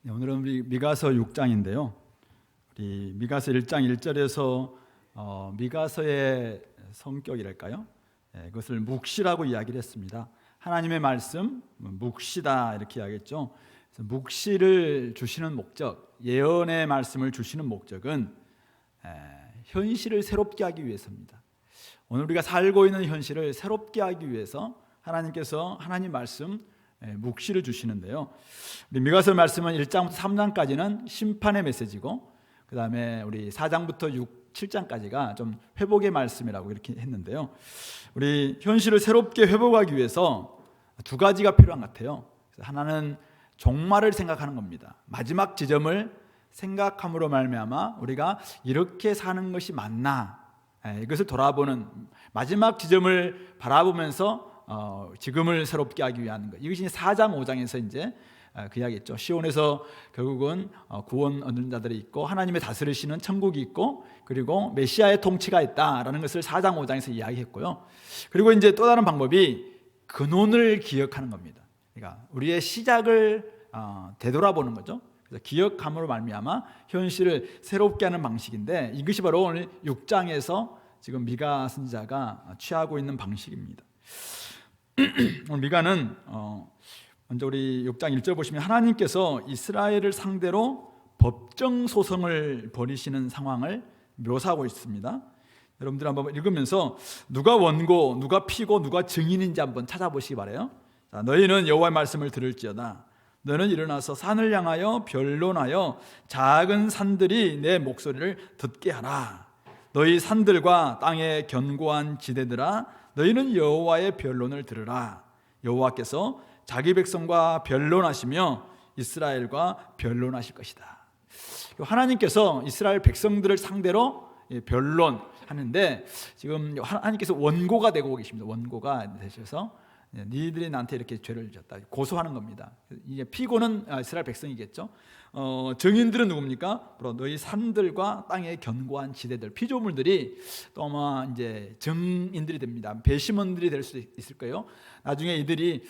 네, 오늘은 우리 미가서 6장인데요. 우리 미가서 1장 1절에서 미가서의 성격이랄까요? 그것을 묵시라고 이야기를 했습니다. 하나님의 말씀, 묵시다 이렇게 이야기했죠. 그래서 묵시를 주시는 목적, 예언의 말씀을 주시는 목적은 현실을 새롭게 하기 위해서입니다. 오늘 우리가 살고 있는 현실을 새롭게 하기 위해서 하나님께서 하나님 말씀 묵시를 주시는데요. 우리 미가서 말씀은 1장부터 3장까지는 심판의 메시지고, 그 다음에 우리 4장부터 7장까지가 좀 회복의 말씀이라고 이렇게 했는데요. 우리 현실을 새롭게 회복하기 위해서 두 가지가 필요한 것 같아요. 하나는 종말을 생각하는 겁니다. 마지막 지점을 생각함으로 말미암아 우리가 이렇게 사는 것이 맞나, 이것을 돌아보는 마지막 지점을 바라보면서 지금을 새롭게 하기 위한 것. 이것이 4장 5장에서 이제 그 이야기했죠. 시온에서 결국은 구원 얻는 자들이 있고 하나님의 다스리시는 천국이 있고, 그리고 메시아의 통치가 있다라는 것을 4장 5장에서 이야기했고요. 그리고 이제 또 다른 방법이 근원을 기억하는 겁니다. 그러니까 우리의 시작을 되돌아보는 거죠. 그래서 기억함으로 말미암아 현실을 새롭게 하는 방식인데, 이것이 바로 오늘 6장에서 지금 미가 선지자가 취하고 있는 방식입니다. 오늘 미가는 먼저 우리 6장 1절 보시면 하나님께서 이스라엘을 상대로 법정 소송을 벌이시는 상황을 묘사하고 있습니다. 여러분들 한번 읽으면서 누가 원고, 누가 피고, 누가 증인인지 한번 찾아보시기 바라요. 자, 너희는 여호와의 말씀을 들을지어다. 너는 일어나서 산을 향하여 변론하여 작은 산들이 내 목소리를 듣게 하라. 너희 산들과 땅의 견고한 지대들아, 너희는 여호와의 변론을 들으라. 여호와께서 자기 백성과 변론하시며 이스라엘과 변론하실 것이다. 하나님께서 이스라엘 백성들을 상대로 변론하는데, 지금 하나님께서 원고가 되고 계십니다. 원고가 되셔서 니들이 나한테 이렇게 죄를 졌다 고소하는 겁니다. 이제 피고는 이스라엘 백성이겠죠. 증인들은 누굽니까? 바로 너희 산들과 땅의 견고한 지대들, 피조물들이 또 아마 이제 증인들이 됩니다. 배심원들이 될 수도 있을 거예요. 나중에 이들이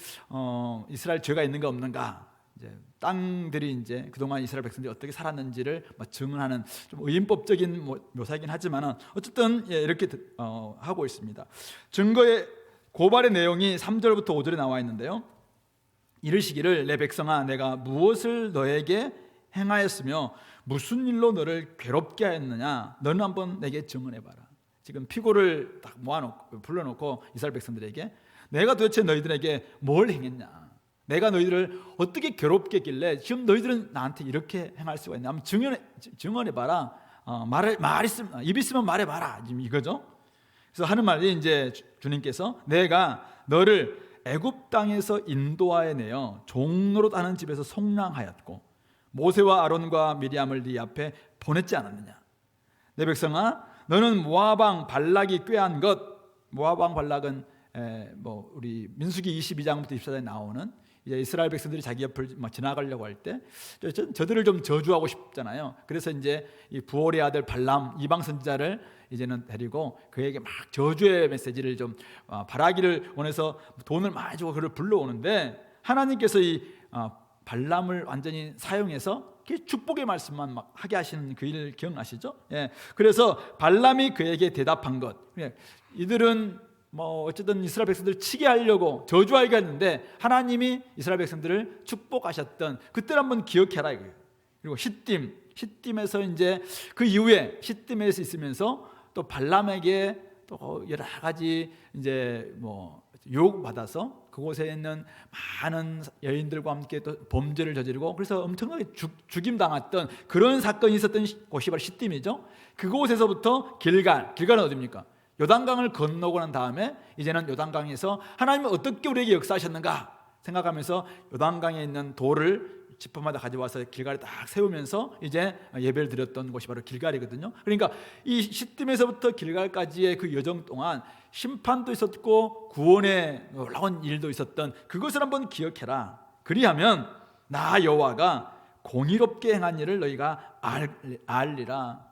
이스라엘 죄가 있는가 없는가, 이제 땅들이 이제 그동안 이스라엘 백성들이 어떻게 살았는지를 증언하는 좀 의인법적인 묘사이긴 하지만 어쨌든 이렇게 하고 있습니다. 증거의 고발의 내용이 3절부터 5절에 나와 있는데요. 이르시기를 내 백성아, 내가 무엇을 너에게 행하였으며 무슨 일로 너를 괴롭게 하였느냐, 너는 한번 내게 증언해봐라. 지금 피고를 딱 모아놓고 불러놓고 이스라엘 백성들에게 내가 도대체 너희들에게 뭘 행했냐, 내가 너희들을 어떻게 괴롭게 했길래 지금 너희들은 나한테 이렇게 행할 수가 있냐, 한번 증언해봐라. 입 있으면 말해봐라, 지금 이거죠. 그래서 하는 말이 이제 주님께서 내가 너를 애굽 땅에서 인도하여 내어 종로로 하는 집에서 속량하였고 모세와 아론과 미리암을 네 앞에 보냈지 않았느냐. 내 백성아, 너는 모압 왕 발락이 꾀한 것, 모압 왕 발락은 우리 민수기 22장부터 24장에 나오는 이제 이스라엘 백성들이 자기 옆을 지나가려고 할 때 저들을 좀 저주하고 싶잖아요. 그래서 이제 이 부올의 아들 발람 이방 선지자를 이제는 데리고 그에게 막 저주의 메시지를 좀 바라기를 원해서 돈을 많이 주고 그를 불러오는데, 하나님께서 이 발람을 완전히 사용해서 축복의 말씀만 막 하게 하시는 그 일 기억나시죠? 예. 그래서 발람이 그에게 대답한 것, 이들은 어쨌든 이스라엘 백성들을 치게 하려고 저주하게 했는데 하나님이 이스라엘 백성들을 축복하셨던 그때를 한번 기억해라 이거예요. 그리고 시딤에서 이제 그 이후에 시딤에서 있으면서 또 발람에게 또 여러 가지 이제 유혹 받아서 그곳에 있는 많은 여인들과 함께 또 범죄를 저지르고 그래서 엄청나게 죽임 당했던 그런 사건이 있었던 곳이 바로 시딤이죠. 그곳에서부터 길갈은 어디입니까? 요단강을 건너고 난 다음에 이제는 요단강에서 하나님이 어떻게 우리에게 역사하셨는가 생각하면서 요단강에 있는 돌을 지파마다 가져와서 길갈에 딱 세우면서 이제 예배를 드렸던 곳이 바로 길갈이거든요. 그러니까 이 시딤에서부터 길갈까지의 그 여정 동안 심판도 있었고 구원의 놀라운 일도 있었던 그것을 한번 기억해라. 그리하면 나 여호와가 공의롭게 행한 일을 너희가 알리라.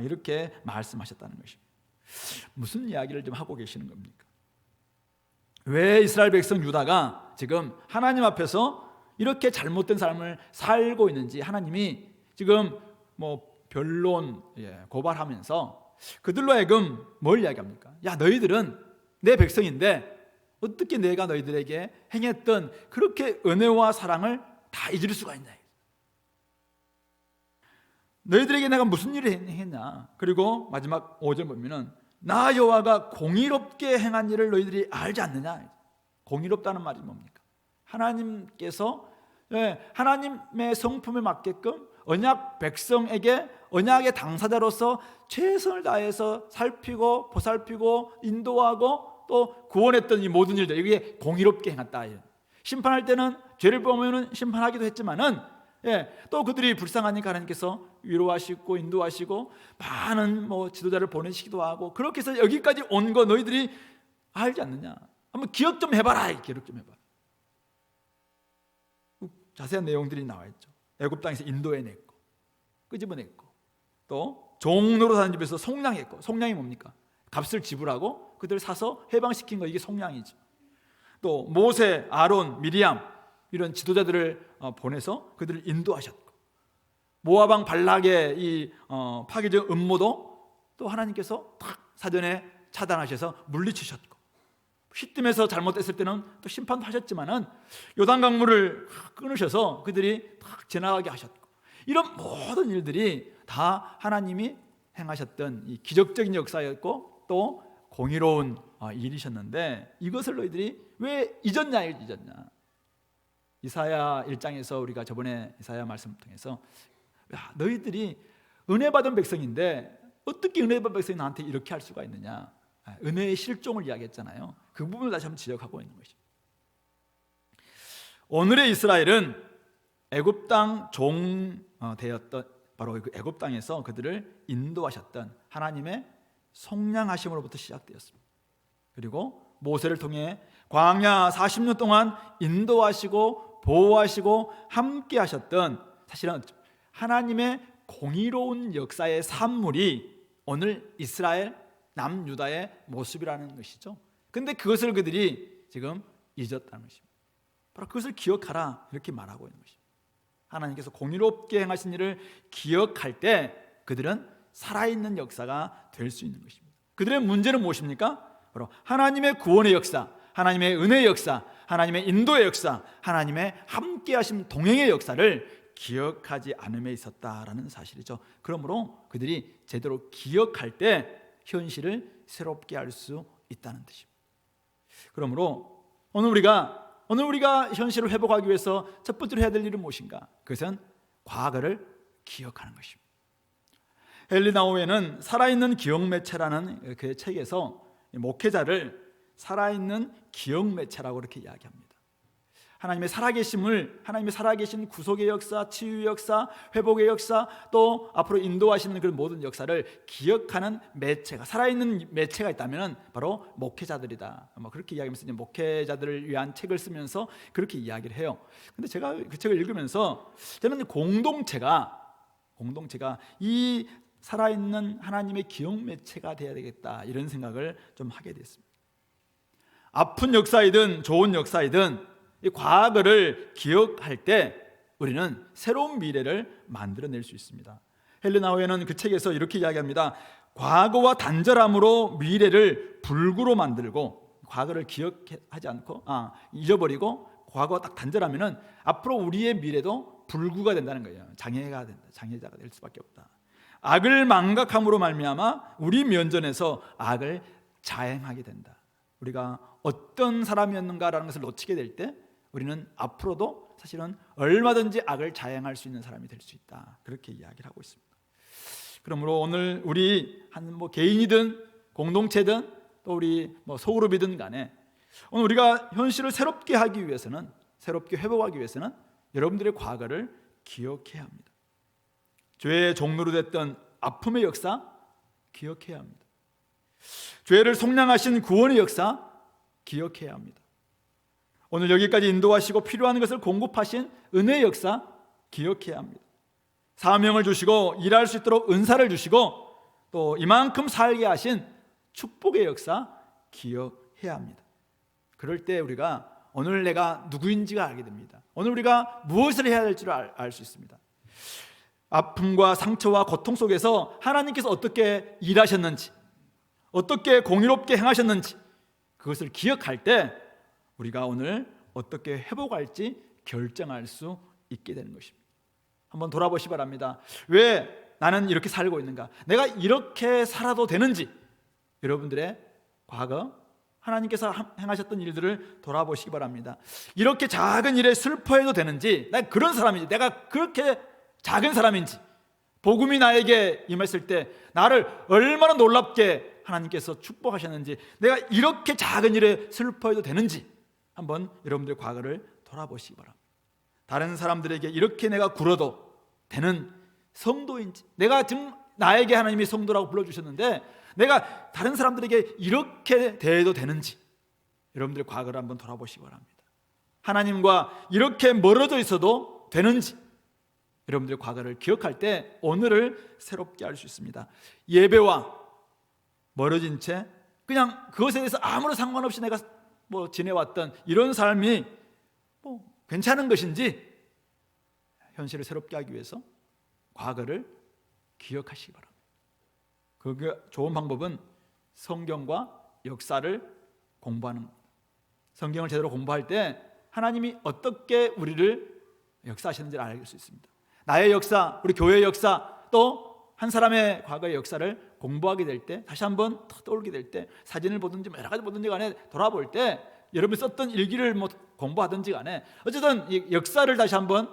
이렇게 말씀하셨다는 것입니다. 무슨 이야기를 좀 하고 계시는 겁니까? 왜 이스라엘 백성 유다가 지금 하나님 앞에서 이렇게 잘못된 삶을 살고 있는지 하나님이 지금 변론 고발하면서 그들로 하여금 뭘 이야기합니까? 야, 너희들은 내 백성인데 어떻게 내가 너희들에게 행했던 그렇게 은혜와 사랑을 다 잊을 수가 있냐? 너희들에게 내가 무슨 일을 행했냐? 그리고 마지막 5절 보면은 나 여호와가 공의롭게 행한 일을 너희들이 알지 않느냐? 공의롭다는 말이 뭡니까? 하나님께서 하나님의 성품에 맞게끔 언약 백성에게 언약의 당사자로서 최선을 다해서 살피고 보살피고 인도하고 또 구원했던 이 모든 일들, 이게 공의롭게 행했다. 심판할 때는 죄를 보면은 심판하기도 했지만은 또 그들이 불쌍하니까 하나님께서 위로하시고 인도하시고 많은 지도자를 보내시기도 하고 그렇게 해서 여기까지 온 거 너희들이 알지 않느냐? 한번 기억 좀 해봐라. 기억 좀 해봐. 자세한 내용들이 나와 있죠. 애굽 땅에서 인도해냈고 끄집어냈고 또 종로로 사는 집에서 속량했고, 속량이 뭡니까? 값을 지불하고 그들을 사서 해방시킨 거, 이게 속량이죠. 또 모세, 아론, 미리암 이런 지도자들을 보내서 그들을 인도하셨고, 모압 왕 발락의 이 파괴적 음모도 또 하나님께서 탁 사전에 차단하셔서 물리치셨고, 휘뜸에서 잘못됐을 때는 또 심판도 하셨지만은 요단 강물을 끊으셔서 그들이 탁 지나가게 하셨고, 이런 모든 일들이 다 하나님이 행하셨던 이 기적적인 역사였고 또 공의로운 일이셨는데, 이것을 너희들이 왜 잊었냐? 이사야 1장에서 우리가 저번에 이사야 말씀을 통해서 야, 너희들이 은혜 받은 백성인데 어떻게 은혜 받은 백성이 나한테 이렇게 할 수가 있느냐? 은혜의 실종을 이야기했잖아요. 그 부분을 다시 한번 지적하고 있는 것입니다. 오늘의 이스라엘은 애굽 땅 종 되었던 바로 그 애굽 땅에서 그들을 인도하셨던 하나님의 속량하심으로부터 시작되었습니다. 그리고 모세를 통해 광야 40년 동안 인도하시고 보호하시고 함께 하셨던, 사실은 하나님의 공의로운 역사의 산물이 오늘 이스라엘 남유다의 모습이라는 것이죠. 근데 그것을 그들이 지금 잊었다는 것입니다. 바로 그것을 기억하라, 이렇게 말하고 있는 것입니다. 하나님께서 공의롭게 행하신 일을 기억할 때 그들은 살아있는 역사가 될 수 있는 것입니다. 그들의 문제는 무엇입니까? 바로 하나님의 구원의 역사, 하나님의 은혜의 역사, 하나님의 인도의 역사, 하나님의 함께하심 동행의 역사를 기억하지 않음에 있었다라는 사실이죠. 그러므로 그들이 제대로 기억할 때 현실을 새롭게 할 수 있다는 뜻입니다. 그러므로 오늘 우리가 현실을 회복하기 위해서 첫 번째로 해야 될 일은 무엇인가? 그것은 과거를 기억하는 것입니다. 헨리 나우에는 살아있는 기억매체라는 그 책에서 목회자를 살아있는 기억매체라고 그렇게 이야기합니다. 하나님의 살아계신 구속의 역사, 치유의 역사, 회복의 역사, 또 앞으로 인도하시는 그런 모든 역사를 기억하는 매체가, 살아있는 매체가 있다면 바로 목회자들이다. 그렇게 이야기하면서 이제 목회자들을 위한 책을 쓰면서 그렇게 이야기를 해요. 근데 제가 그 책을 읽으면서 저는 공동체가 이 살아있는 하나님의 기억 매체가 되어야 되겠다, 이런 생각을 좀 하게 됐습니다. 아픈 역사이든 좋은 역사이든 이 과거를 기억할 때 우리는 새로운 미래를 만들어낼 수 있습니다. 헨리 나우에는 그 책에서 이렇게 이야기합니다. 과거와 단절함으로 미래를 불구로 만들고, 과거를 기억하지 않고 잊어버리고 과거와 딱 단절하면은 앞으로 우리의 미래도 불구가 된다는 거예요. 장애자가 될 수밖에 없다. 악을 망각함으로 말미암아 우리 면전에서 악을 자행하게 된다. 우리가 어떤 사람이었는가라는 것을 놓치게 될 때 우리는 앞으로도 사실은 얼마든지 악을 자행할 수 있는 사람이 될 수 있다, 그렇게 이야기를 하고 있습니다. 그러므로 오늘 우리 개인이든 공동체든 또 우리 소그룹이든 간에 오늘 우리가 현실을 새롭게 하기 위해서는, 새롭게 회복하기 위해서는 여러분들의 과거를 기억해야 합니다. 죄의 종로로 됐던 아픔의 역사 기억해야 합니다. 죄를 속량하신 구원의 역사 기억해야 합니다. 오늘 여기까지 인도하시고 필요한 것을 공급하신 은혜의 역사 기억해야 합니다. 사명을 주시고 일할 수 있도록 은사를 주시고 또 이만큼 살게 하신 축복의 역사 기억해야 합니다. 그럴 때 우리가 오늘 내가 누구인지가 알게 됩니다. 오늘 우리가 무엇을 해야 될지를 알 수 있습니다. 아픔과 상처와 고통 속에서 하나님께서 어떻게 일하셨는지, 어떻게 공의롭게 행하셨는지 그것을 기억할 때 우리가 오늘 어떻게 회복할지 결정할 수 있게 되는 것입니다. 한번 돌아보시 바랍니다. 왜 나는 이렇게 살고 있는가? 내가 이렇게 살아도 되는지 여러분들의 과거 하나님께서 행하셨던 일들을 돌아보시기 바랍니다. 이렇게 작은 일에 슬퍼해도 되는지, 내가 그런 사람인지, 내가 그렇게 작은 사람인지, 복음이 나에게 임했을 때 나를 얼마나 놀랍게 하나님께서 축복하셨는지, 내가 이렇게 작은 일에 슬퍼해도 되는지 한번 여러분들의 과거를 돌아보시기 바랍니다. 다른 사람들에게 이렇게 내가 굴어도 되는 성도인지, 내가 지금 나에게 하나님이 성도라고 불러주셨는데 내가 다른 사람들에게 이렇게 대해도 되는지 여러분들의 과거를 한번 돌아보시기 바랍니다. 하나님과 이렇게 멀어져 있어도 되는지 여러분들의 과거를 기억할 때 오늘을 새롭게 할 수 있습니다. 예배와 멀어진 채 그냥 그것에 대해서 아무런 상관없이 내가 지내왔던 이런 삶이 괜찮은 것인지 현실을 새롭게 하기 위해서 과거를 기억하시기 바랍니다. 그게 좋은 방법은 성경과 역사를 공부하는 겁니다. 성경을 제대로 공부할 때 하나님이 어떻게 우리를 역사하시는지를 알 수 있습니다. 나의 역사, 우리 교회의 역사, 또 한 사람의 과거의 역사를 공부하게 될 때, 다시 한번 떠올리게 될 때, 사진을 보든지 여러 가지 보든지 간에 돌아볼 때 여러분이 썼던 일기를 공부하든지 간에 어쨌든 이 역사를 다시 한번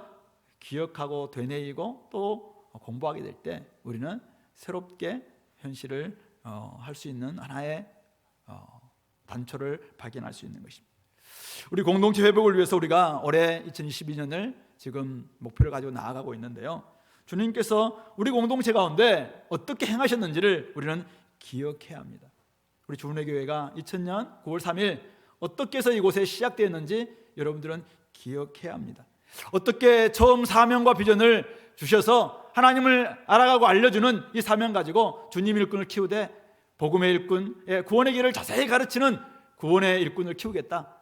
기억하고 되뇌이고 또 공부하게 될 때 우리는 새롭게 현실을 할 수 있는 하나의 단초를 발견할 수 있는 것입니다. 우리 공동체 회복을 위해서 우리가 올해 2022년을 지금 목표를 가지고 나아가고 있는데요, 주님께서 우리 공동체 가운데 어떻게 행하셨는지를 우리는 기억해야 합니다. 우리 주은혜교회가 2000년 9월 3일 어떻게 해서 이곳에 시작되었는지 여러분들은 기억해야 합니다. 어떻게 처음 사명과 비전을 주셔서 하나님을 알아가고 알려주는 이 사명 가지고 주님 일꾼을 키우되 복음의 일꾼, 구원의 길을 자세히 가르치는 구원의 일꾼을 키우겠다.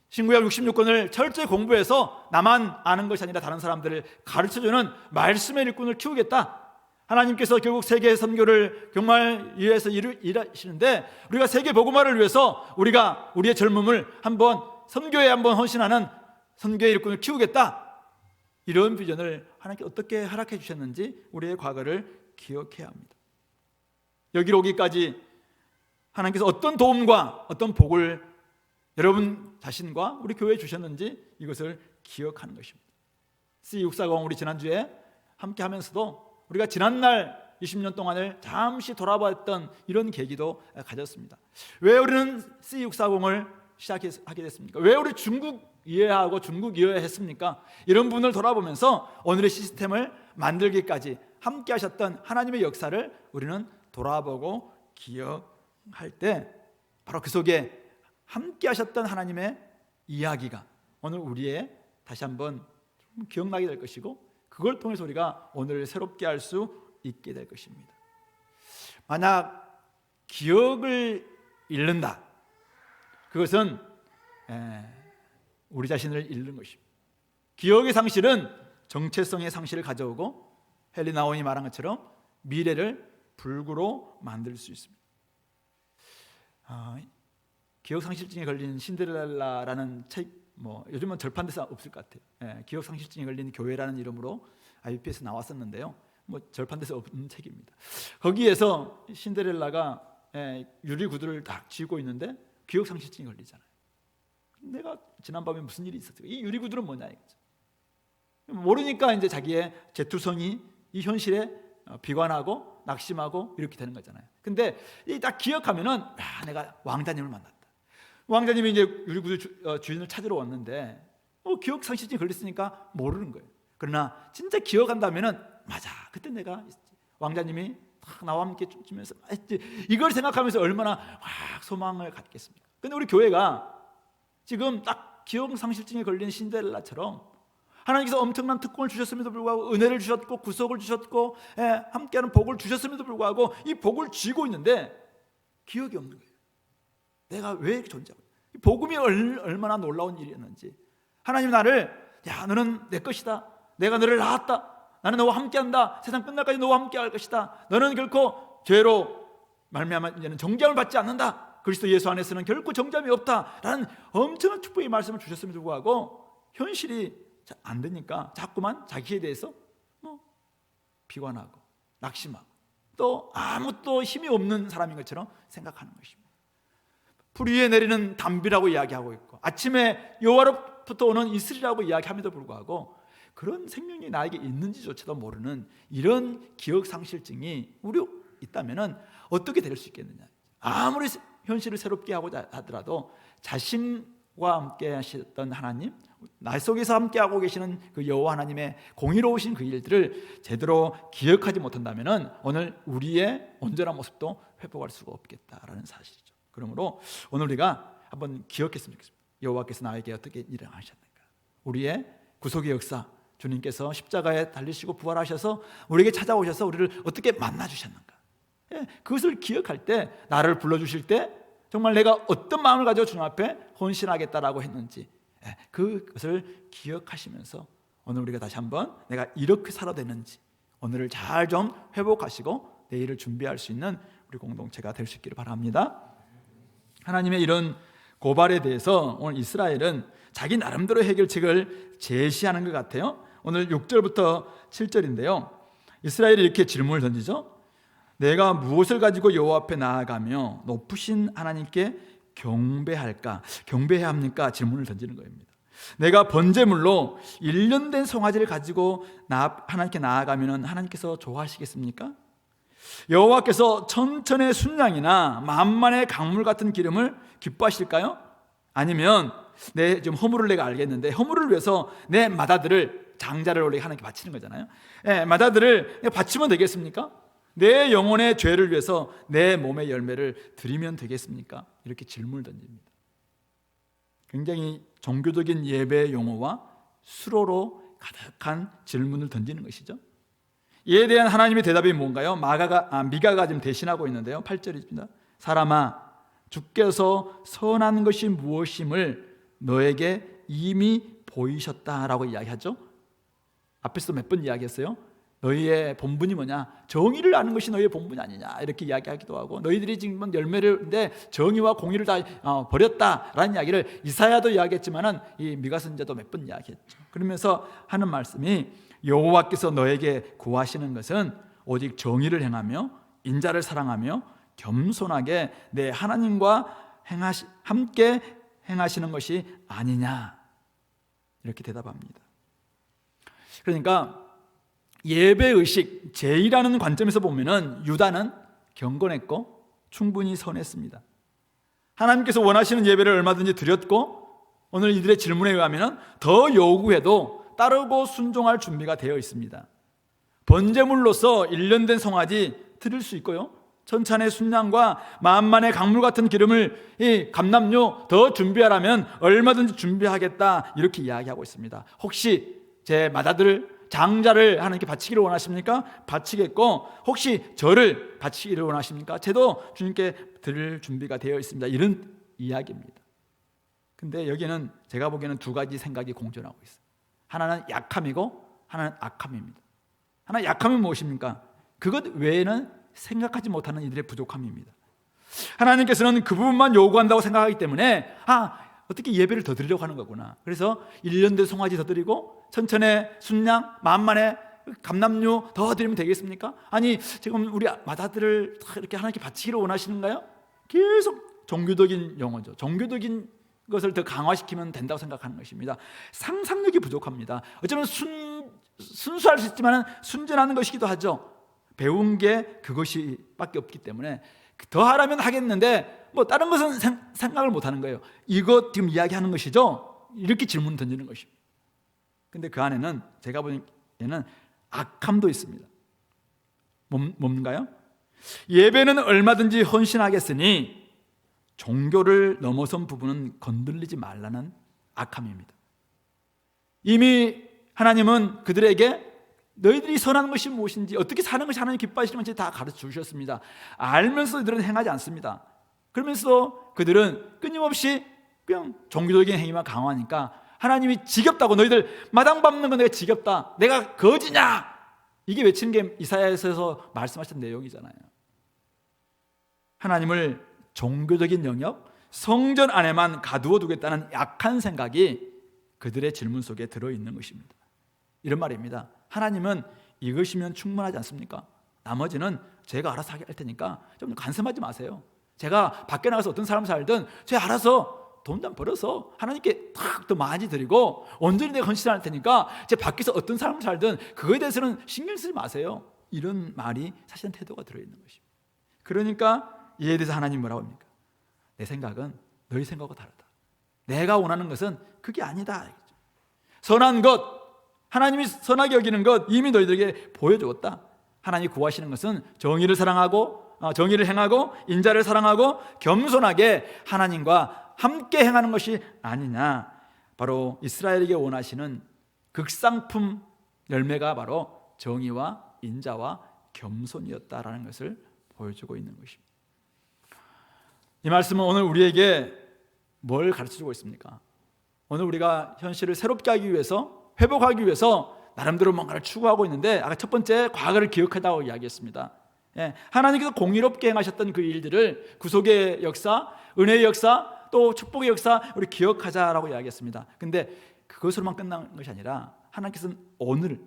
신구약 66권을 철저히 공부해서 나만 아는 것이 아니라 다른 사람들을 가르쳐주는 말씀의 일꾼을 키우겠다. 하나님께서 결국 세계 선교를 정말 위해서 일하시는데 우리가 세계 복음화를 위해서 우리가 우리의 젊음을 한번 선교에 한번 헌신하는 선교의 일꾼을 키우겠다. 이런 비전을 하나님께 어떻게 허락해 주셨는지 우리의 과거를 기억해야 합니다. 여기로 오기까지 하나님께서 어떤 도움과 어떤 복을 여러분 자신과 우리 교회에 주셨는지 이것을 기억하는 것입니다. C640 우리 지난주에 함께 하면서도 우리가 지난날 20년 동안을 잠시 돌아봤던 이런 계기도 가졌습니다. 왜 우리는 C640을 시작하게 됐습니까? 왜 우리 중국 이해하고 중국 이해했습니까? 이런 부분을 돌아보면서 오늘의 시스템을 만들기까지 함께 하셨던 하나님의 역사를 우리는 돌아보고 기억할 때 바로 그 속에 함께 하셨던 하나님의 이야기가 오늘 우리의 다시 한번 기억나게 될 것이고 그걸 통해서 우리가 오늘 새롭게 할 수 있게 될 것입니다. 만약 기억을 잃는다, 그것은 우리 자신을 잃는 것입니다. 기억의 상실은 정체성의 상실을 가져오고 헨리 나온이 말한 것처럼 미래를 불구로 만들 수 있습니다. 기억상실증에 걸린 신데렐라라는 책, 요즘은 절판돼서 없을 것 같아요. 기억상실증에 걸린 교회라는 이름으로 IP에서 나왔었는데요, 절판돼서 없는 책입니다. 거기에서 신데렐라가 유리 구두를 딱 쥐고 있는데 기억상실증이 걸리잖아요. 내가 지난밤에 무슨 일이 있었어요? 이 유리 구두는 뭐냐 이거죠. 모르니까 이제 자기의 재투성이 이 현실에 비관하고 낙심하고 이렇게 되는 거잖아요. 근데 딱 기억하면은 내가 왕자님을 만났다. 왕자님이 이제 유리구두 주인을 찾으러 왔는데 기억 상실증이 걸렸으니까 모르는 거예요. 그러나 진짜 기억한다면은 맞아, 그때 내가 왕자님이 나와 함께 춤추면서 이걸 생각하면서 얼마나 소망을 갖겠습니까? 근데 우리 교회가 지금 딱 기억 상실증에 걸린 신데렐라처럼 하나님께서 엄청난 특권을 주셨음에도 불구하고 은혜를 주셨고 구속을 주셨고 함께하는 복을 주셨음에도 불구하고 이 복을 쥐고 있는데 기억이 없는 거예요. 내가 왜 존재하고, 복음이 얼마나 놀라운 일이었는지. 하나님 나를, 야, 너는 내 것이다, 내가 너를 낳았다, 나는 너와 함께한다, 세상 끝날까지 너와 함께할 것이다, 너는 결코 죄로 말미암아 이제는 정죄함을 받지 않는다, 그리스도 예수 안에서는 결코 정죄함이 없다라는 엄청난 축복의 말씀을 주셨음에도 불구하고 현실이 안 되니까 자꾸만 자기에 대해서 비관하고 낙심하고 또 아무 또 힘이 없는 사람인 것처럼 생각하는 것입니다. 풀 위에 내리는 담비라고 이야기하고 있고 아침에 여호와로부터 오는 이슬이라고 이야기함에도 불구하고 그런 생명이 나에게 있는지조차도 모르는 이런 기억상실증이 우리 있다면 어떻게 될 수 있겠느냐. 아무리 현실을 새롭게 하고자 하더라도 자신과 함께 하셨던 하나님, 날 속에서 함께하고 계시는 그 여호와 하나님의 공의로우신 그 일들을 제대로 기억하지 못한다면 오늘 우리의 온전한 모습도 회복할 수가 없겠다라는 사실이죠. 그러므로 오늘 우리가 한번 기억했으면 좋겠습니다. 여호와께서 나에게 어떻게 일을 하셨는가. 우리의 구속의 역사, 주님께서 십자가에 달리시고 부활하셔서 우리에게 찾아오셔서 우리를 어떻게 만나주셨는가. 그것을 기억할 때, 나를 불러주실 때 정말 내가 어떤 마음을 가지고 주님 앞에 헌신하겠다라고 했는지 그것을 기억하시면서 오늘 우리가 다시 한번 내가 이렇게 살아야 되는지 오늘을 잘 좀 회복하시고 내일을 준비할 수 있는 우리 공동체가 될 수 있기를 바랍니다. 하나님의 이런 고발에 대해서 오늘 이스라엘은 자기 나름대로 해결책을 제시하는 것 같아요. 오늘 6절부터 7절인데요. 이스라엘이 이렇게 질문을 던지죠. 내가 무엇을 가지고 여호와 앞에 나아가며 높으신 하나님께 경배할까? 경배해야 합니까? 질문을 던지는 겁니다. 내가 번제물로 1년 된 송아지를 가지고 하나님께 나아가면 하나님께서 좋아하시겠습니까? 여호와께서 천천의 순양이나 만만의 강물 같은 기름을 기뻐하실까요? 아니면 지금 허물을 내가 알겠는데 허물을 위해서 내 맏아들을, 장자를 원래 하나님께 바치는 거잖아요. 맏아들을 바치면 되겠습니까? 내 영혼의 죄를 위해서 내 몸의 열매를 드리면 되겠습니까? 이렇게 질문을 던집니다. 굉장히 종교적인 예배 용어와 수로로 가득한 질문을 던지는 것이죠. 이에 대한 하나님의 대답이 뭔가요? 미가가 지금 대신하고 있는데요. 8절입니다. 사람아, 주께서 선한 것이 무엇임을 너에게 이미 보이셨다라고 이야기하죠. 앞에서 몇 번 이야기했어요. 너희의 본분이 뭐냐? 정의를 아는 것이 너희의 본분이 아니냐? 이렇게 이야기하기도 하고, 너희들이 지금 열매를 정의와 공의를 다 버렸다라는 이야기를 이사야도 이야기했지만은 이 미가 선지자도 몇 번 이야기했죠. 그러면서 하는 말씀이 여호와께서 너에게 구하시는 것은 오직 정의를 행하며 인자를 사랑하며 겸손하게 내 하나님과 함께 행하시는 것이 아니냐, 이렇게 대답합니다. 그러니까 예배의식, 제의라는 관점에서 보면은 유다는 경건했고 충분히 선했습니다. 하나님께서 원하시는 예배를 얼마든지 드렸고, 오늘 이들의 질문에 의하면 더 요구해도 따르고 순종할 준비가 되어 있습니다. 번제물로서 1년 된 송아지 드릴 수 있고요, 천찬의 순양과 만만의 강물 같은 기름을, 이 감람료 더 준비하라면 얼마든지 준비하겠다, 이렇게 이야기하고 있습니다. 혹시 제 맏아들 장자를 하나님께 바치기를 원하십니까? 바치겠고, 혹시 저를 바치기를 원하십니까? 저도 주님께 드릴 준비가 되어 있습니다. 이런 이야기입니다. 근데 여기는 제가 보기에는 두 가지 생각이 공존하고 있어요. 하나는 약함이고 하나는 악함입니다. 하나 약함이 무엇입니까? 그것 외에는 생각하지 못하는 이들의 부족함입니다. 하나님께서는 그 부분만 요구한다고 생각하기 때문에 어떻게 예배를 더 드리려고 하는 거구나. 그래서 1년 된 송아지 더 드리고 천천의 순양, 만만의 감람료 더 드리면 되겠습니까? 아니, 지금 우리 맏아들을 이렇게 하나님께 바치기를 원하시는가요? 계속 종교적인 용어죠. 종교적인 것을 더 강화시키면 된다고 생각하는 것입니다. 상상력이 부족합니다. 어쩌면 순수할 수 있지만 순전하는 것이기도 하죠. 배운 게 그것이 밖에 없기 때문에 더 하라면 하겠는데 다른 것은 생각을 못하는 거예요. 이거 지금 이야기하는 것이죠? 이렇게 질문 던지는 것입니다. 근데 그 안에는 제가 보기에는 악함도 있습니다. 뭔가요? 예배는 얼마든지 헌신하겠으니 종교를 넘어선 부분은 건들리지 말라는 악함입니다. 이미 하나님은 그들에게 너희들이 선한 것이 무엇인지, 어떻게 사는 것이 하나님 기뻐하시는 건지 다 가르쳐 주셨습니다. 알면서 그들은 행하지 않습니다. 그러면서 그들은 끊임없이 특별 종교적인 행위만 강화하니까 하나님이 지겹다고, 너희들 마당 밟는 건 내가 지겹다, 내가 거지냐, 이게 외치는 게 이사야에서 말씀하신 내용이잖아요. 하나님을 종교적인 영역, 성전 안에만 가두어 두겠다는 약한 생각이 그들의 질문 속에 들어있는 것입니다. 이런 말입니다. 하나님은 이것이면 충분하지 않습니까? 나머지는 제가 알아서 하게 할 테니까 좀 간섭하지 마세요. 제가 밖에 나가서 어떤 사람 살든 제가 알아서 돈 좀 벌어서 하나님께 더 많이 드리고 온전히 내가 헌신할 테니까 제 밖에서 어떤 사람 살든 그거에 대해서는 신경 쓰지 마세요. 이런 말이 사실은 태도가 들어있는 것입니다. 그러니까 이에 대해서 하나님 뭐라고 합니까? 내 생각은 너희 생각과 다르다. 내가 원하는 것은 그게 아니다. 선한 것, 하나님이 선하게 여기는 것 이미 너희들에게 보여주었다. 하나님이 구하시는 것은 정의를 사랑하고, 정의를 행하고, 인자를 사랑하고, 겸손하게 하나님과 함께 행하는 것이 아니냐. 바로 이스라엘에게 원하시는 극상품 열매가 바로 정의와 인자와 겸손이었다라는 것을 보여주고 있는 것입니다. 이 말씀은 오늘 우리에게 뭘 가르쳐주고 있습니까? 오늘 우리가 현실을 새롭게 하기 위해서, 회복하기 위해서 나름대로 뭔가를 추구하고 있는데, 아까 첫 번째 과거를 기억하다고 이야기했습니다. 하나님께서 공의롭게 행하셨던 그 일들을, 구속의 역사, 은혜의 역사, 또 축복의 역사 우리 기억하자라고 이야기했습니다. 근데 그것으로만 끝난 것이 아니라 하나님께서는 오늘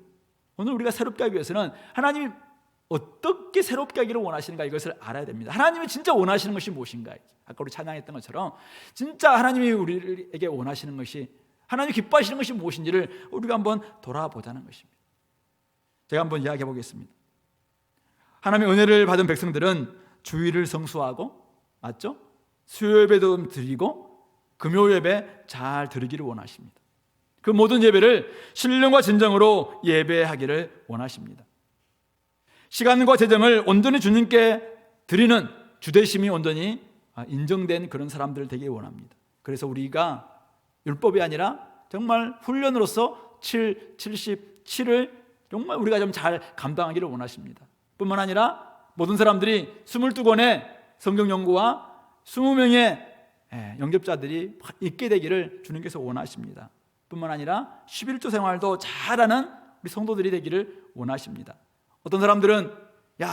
우리가 새롭게 하기 위해서는 하나님이 어떻게 새롭게 하기를 원하시는가, 이것을 알아야 됩니다. 하나님이 진짜 원하시는 것이 무엇인가. 아까 우리 찬양했던 것처럼 진짜 하나님이 우리에게 원하시는 것이, 하나님이 기뻐하시는 것이 무엇인지를 우리가 한번 돌아보자는 것입니다. 제가 한번 이야기해 보겠습니다. 하나님의 은혜를 받은 백성들은 주일을 성수하고, 맞죠? 수요 예배도 드리고 금요 예배 잘 드리기를 원하십니다. 그 모든 예배를 신령과 진정으로 예배하기를 원하십니다. 시간과 재정을 온전히 주님께 드리는 주대심이 온전히 인정된 그런 사람들 되길 원합니다. 그래서 우리가 율법이 아니라 정말 훈련으로서 77을 정말 우리가 좀 잘 감당하기를 원하십니다. 뿐만 아니라 모든 사람들이 22권의 성경 연구와 20명의 영접자들이 있게 되기를 주님께서 원하십니다. 뿐만 아니라 11조 생활도 잘하는 우리 성도들이 되기를 원하십니다. 어떤 사람들은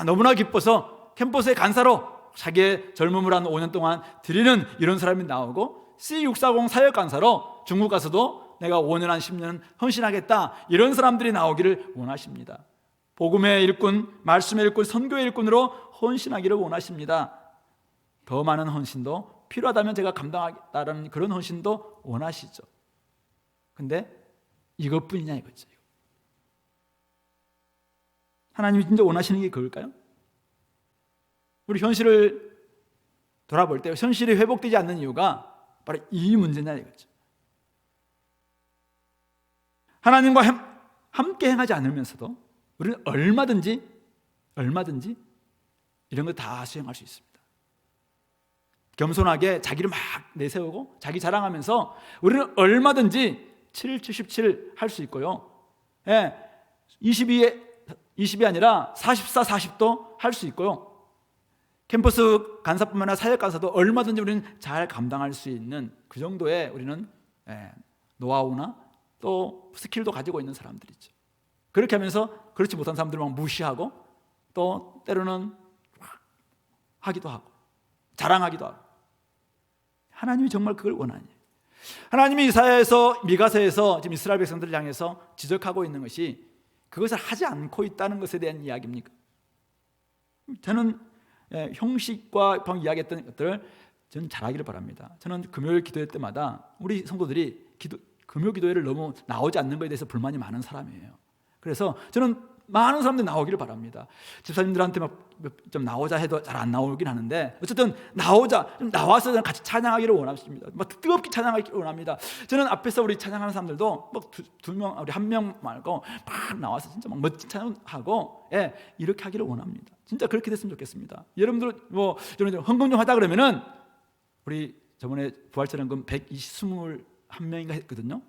너무나 기뻐서 캠퍼스에 간사로 자기의 젊음을 한 5년 동안 드리는 이런 사람이 나오고, C640 사역 간사로 중국 가서도 내가 5년 한 10년 헌신하겠다, 이런 사람들이 나오기를 원하십니다. 복음의 일꾼, 말씀의 일꾼, 선교의 일꾼으로 헌신하기를 원하십니다. 더 많은 헌신도 필요하다면 제가 감당하겠다는 그런 헌신도 원하시죠. 근데 이것뿐이냐 이거죠. 하나님이 진짜 원하시는 게 그걸까요? 우리 현실을 돌아볼 때 현실이 회복되지 않는 이유가 바로 이 문제냐 이거죠. 하나님과 함께 행하지 않으면서도 우리는 얼마든지 이런 거 다 수행할 수 있습니다. 겸손하게 자기를 막 내세우고 자기 자랑하면서 우리는 얼마든지 777 할 수 있고요. 20이 아니라 44, 40도 할 수 있고요. 캠퍼스 간사뿐만 아니라 사역 간사도 얼마든지 우리는 잘 감당할 수 있는 그 정도의 우리는 노하우나 또 스킬도 가지고 있는 사람들이죠. 그렇게 하면서 그렇지 못한 사람들을 막 무시하고, 또 때로는 하기도 하고 자랑하기도 하고. 하나님이 정말 그걸 원하니? 하나님이 이사야에서, 미가서에서 지금 이스라엘 백성들을 향해서 지적하고 있는 것이 그것을 하지 않고 있다는 것에 대한 이야기입니까? 저는 형식과 방금 이야기했던 것들을 저는 잘하기를 바랍니다. 저는 금요일 기도회 때마다 우리 성도들이 금요 기도회를 너무 나오지 않는 것에 대해서 불만이 많은 사람이에요. 그래서 저는 많은 사람들이 나오기를 바랍니다. 집사님들한테 막 좀 나오자 해도 잘 안 나오긴 하는데, 어쨌든 좀 나와서 같이 찬양하기를 원합니다. 막 뜨겁게 찬양하기를 원합니다. 저는 앞에서 우리 찬양하는 사람들도 막 두 명, 우리 한 명 말고 막 나와서 진짜 막 멋진 찬양하고, 이렇게 하기를 원합니다. 진짜 그렇게 됐으면 좋겠습니다. 여러분들 저는 헌금 좀 하자 그러면은, 우리 저번에 부활체령금 121명인가 했거든요.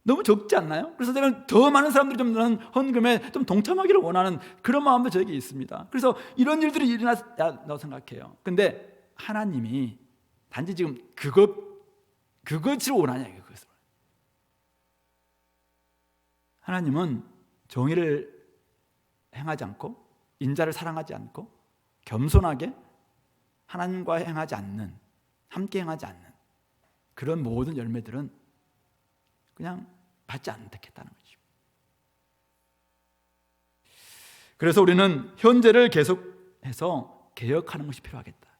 너무 적지 않나요? 그래서 제가 더 많은 사람들이 좀 헌금에 좀 동참하기를 원하는 그런 마음도 저에게 있습니다. 그래서 이런 일들이 일어났다고 생각해요. 근데 하나님이 단지 지금 그것을 원하냐 그것을. 하나님은 정의를 행하지 않고 인자를 사랑하지 않고 겸손하게 하나님과 행하지 않는, 함께 행하지 않는 그런 모든 열매들은 그냥 받지 않겠다는 거죠. 그래서 우리는 현재를 계속해서 개혁하는 것이 필요하겠다.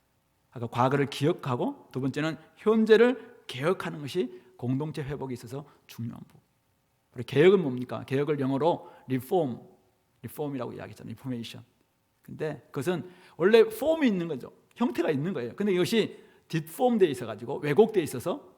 아까 과거를 기억하고 두 번째는 현재를 개혁하는 것이 공동체 회복에 있어서 중요한 부분. 그리고 개혁은 뭡니까? 개혁을 영어로 리폼이라고 이야기했잖아요. 리포메이션. 근데 그것은 원래 폼이 있는 거죠. 형태가 있는 거예요. 근데 이것이 디폼되어 있어가지고 왜곡되어 있어서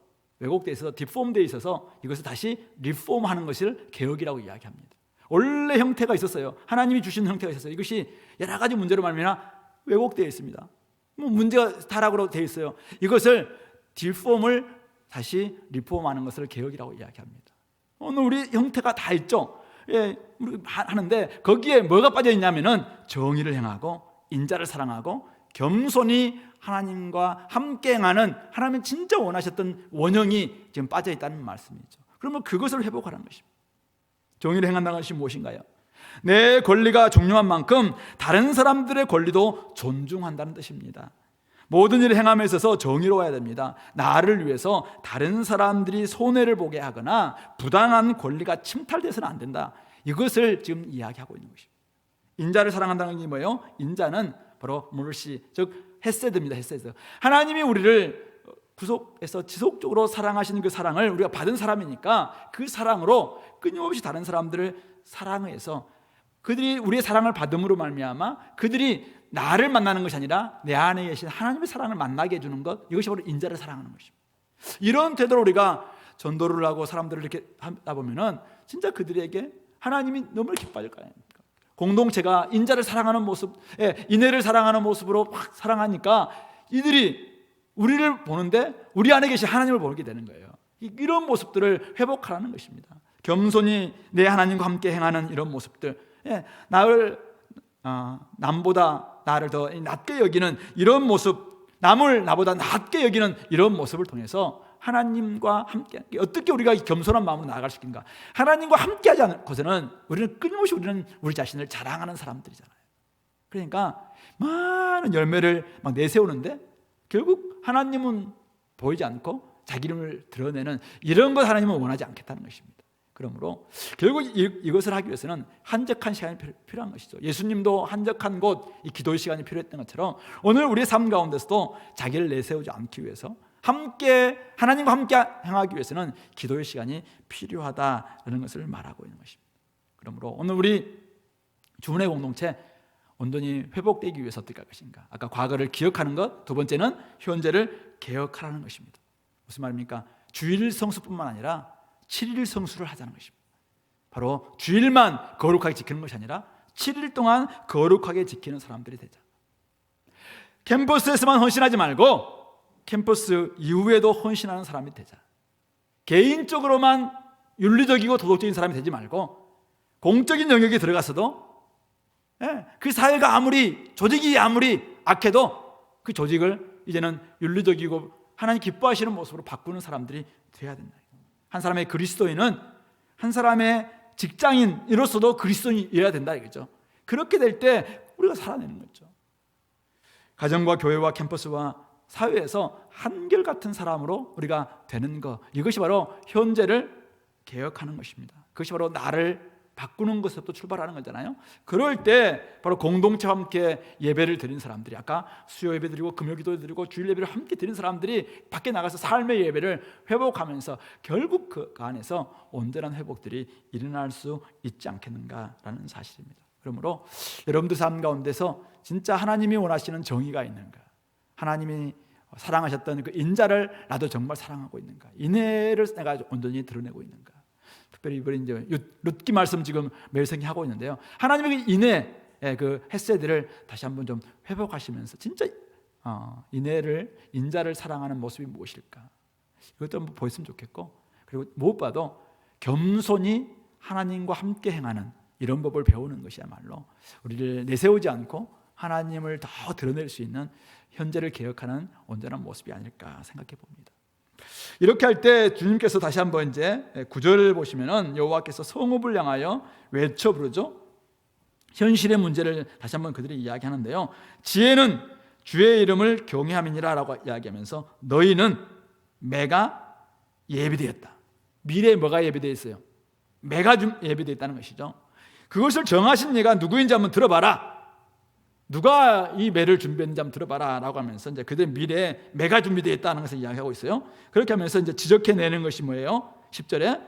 디폼되어 있어서 이것을 다시 리폼하는 것을 개혁이라고 이야기합니다. 원래 형태가 있었어요. 하나님이 주신 형태가 있었어요. 이것이 여러 가지 문제로 말미암아 왜곡되어 있습니다. 문제가 타락으로 되어 있어요. 이것을 디폼을 다시 리폼하는 것을 개혁이라고 이야기합니다. 오늘 우리 형태가 다 있죠. 예, 우리 하는데 거기에 뭐가 빠져 있냐면은 정의를 행하고 인자를 사랑하고 겸손히 하나님과 함께 행하는 하나님이 진짜 원하셨던 원형이 지금 빠져 있다는 말씀이죠. 그러면 그것을 회복하라는 것입니다. 정의를 행한다는 것이 무엇인가요? 내 권리가 중요한 만큼 다른 사람들의 권리도 존중한다는 뜻입니다. 모든 일을 행함에 있어서 정의로워야 됩니다. 나를 위해서 다른 사람들이 손해를 보게 하거나 부당한 권리가 침탈돼서는 안 된다. 이것을 지금 이야기하고 있는 것입니다. 인자를 사랑한다는 게 뭐예요? 인자는 바로 물시, 즉 헤세드입니다. 헤세드. 하나님이 우리를 구속해서 지속적으로 사랑하시는 그 사랑을 우리가 받은 사람이니까 그 사랑으로 끊임없이 다른 사람들을 사랑해서 그들이 우리의 사랑을 받음으로 말미암아 그들이 나를 만나는 것이 아니라 내 안에 계신 하나님의 사랑을 만나게 해주는 것, 이것이 바로 인자를 사랑하는 것입니다. 이런 태도로 우리가 전도를 하고 사람들을 이렇게 하다 보면은 진짜 그들에게 하나님이 너무 기뻐질 거 아닙니까? 공동체가 인자를 사랑하는 모습, 인애를 사랑하는 모습으로 확 사랑하니까 이들이 우리를 보는데 우리 안에 계신 하나님을 보게 되는 거예요. 이런 모습들을 회복하라는 것입니다. 겸손히 내 하나님과 함께 행하는 이런 모습들, 남보다 나를 더 낮게 여기는 이런 모습, 남을 나보다 낮게 여기는 이런 모습을 통해서 하나님과 함께, 어떻게 우리가 겸손한 마음으로 나아갈 수 있는가? 하나님과 함께하지 않고서는 우리는 끊임없이 우리 자신을 자랑하는 사람들이잖아요. 그러니까 많은 열매를 막 내세우는데 결국 하나님은 보이지 않고 자기 이름을 드러내는 이런 것 하나님은 원하지 않겠다는 것입니다. 그러므로 결국 이것을 하기 위해서는 한적한 시간이 필요한 것이죠. 예수님도 한적한 곳, 이 기도의 시간이 필요했던 것처럼 오늘 우리의 삶 가운데서도 자기를 내세우지 않기 위해서 함께 하나님과 함께 행하기 위해서는 기도의 시간이 필요하다는 것을 말하고 있는 것입니다. 그러므로 오늘 우리 주문의 공동체 온전히 회복되기 위해서 어떻게 할 것인가? 아까 과거를 기억하는 것, 두 번째는 현재를 개혁하라는 것입니다. 무슨 말입니까? 주일 성수뿐만 아니라 7일 성수를 하자는 것입니다. 바로 주일만 거룩하게 지키는 것이 아니라 7일 동안 거룩하게 지키는 사람들이 되자. 캠퍼스에서만 헌신하지 말고 캠퍼스 이후에도 헌신하는 사람이 되자. 개인적으로만 윤리적이고 도덕적인 사람이 되지 말고 공적인 영역에 들어가서도 그 사회가 조직이 아무리 악해도 그 조직을 이제는 윤리적이고 하나님 기뻐하시는 모습으로 바꾸는 사람들이 되어야 된다. 한 사람의 그리스도인은 한 사람의 직장인으로서도 그리스도인이어야 된다 이거죠. 그렇게 될 때 우리가 살아내는 거죠. 가정과 교회와 캠퍼스와 사회에서 한결같은 사람으로 우리가 되는 것, 이것이 바로 현재를 개혁하는 것입니다. 그것이 바로 나를 바꾸는 것부터 출발하는 거잖아요. 그럴 때 바로 공동체와 함께 예배를 드린 사람들이, 아까 수요 예배 드리고 금요 기도 드리고 주일 예배를 함께 드린 사람들이 밖에 나가서 삶의 예배를 회복하면서 결국 그 안에서 온전한 회복들이 일어날 수 있지 않겠는가라는 사실입니다. 그러므로 여러분들 삶 가운데서 진짜 하나님이 원하시는 정의가 있는가, 하나님이 사랑하셨던 그 인자를 나도 정말 사랑하고 있는가, 인애를 내가 온전히 드러내고 있는가. 특별히 이번에 이제 룻기 말씀 지금 매일생이 하고 있는데요. 하나님의 인애, 그 헤세드를 다시 한번 좀 회복하시면서 진짜 인자를 사랑하는 모습이 무엇일까? 이것도 한번 보였으면 좋겠고, 그리고 무엇보다도 겸손히 하나님과 함께 행하는 이런 법을 배우는 것이야말로 우리를 내세우지 않고 하나님을 더 드러낼 수 있는 현재를 개혁하는 온전한 모습이 아닐까 생각해 봅니다. 이렇게 할 때 주님께서 다시 한번 이제 9절을 보시면은 여호와께서 성읍을 향하여 외쳐 부르죠. 현실의 문제를 다시 한번 그들이 이야기하는데요. 지혜는 주의 이름을 경외함이니라 라고 이야기하면서 너희는 매가 예비되었다. 미래에 뭐가 예비되어 있어요? 매가 예비되어 있다는 것이죠. 그것을 정하신 이가 누구인지 한번 들어봐라. 누가 이 매를 준비했는지 한번 들어봐라 라고 하면서 이제 그들 미래에 매가 준비되어 있다는 것을 이야기하고 있어요. 그렇게 하면서 이제 지적해내는 것이 뭐예요? 10절에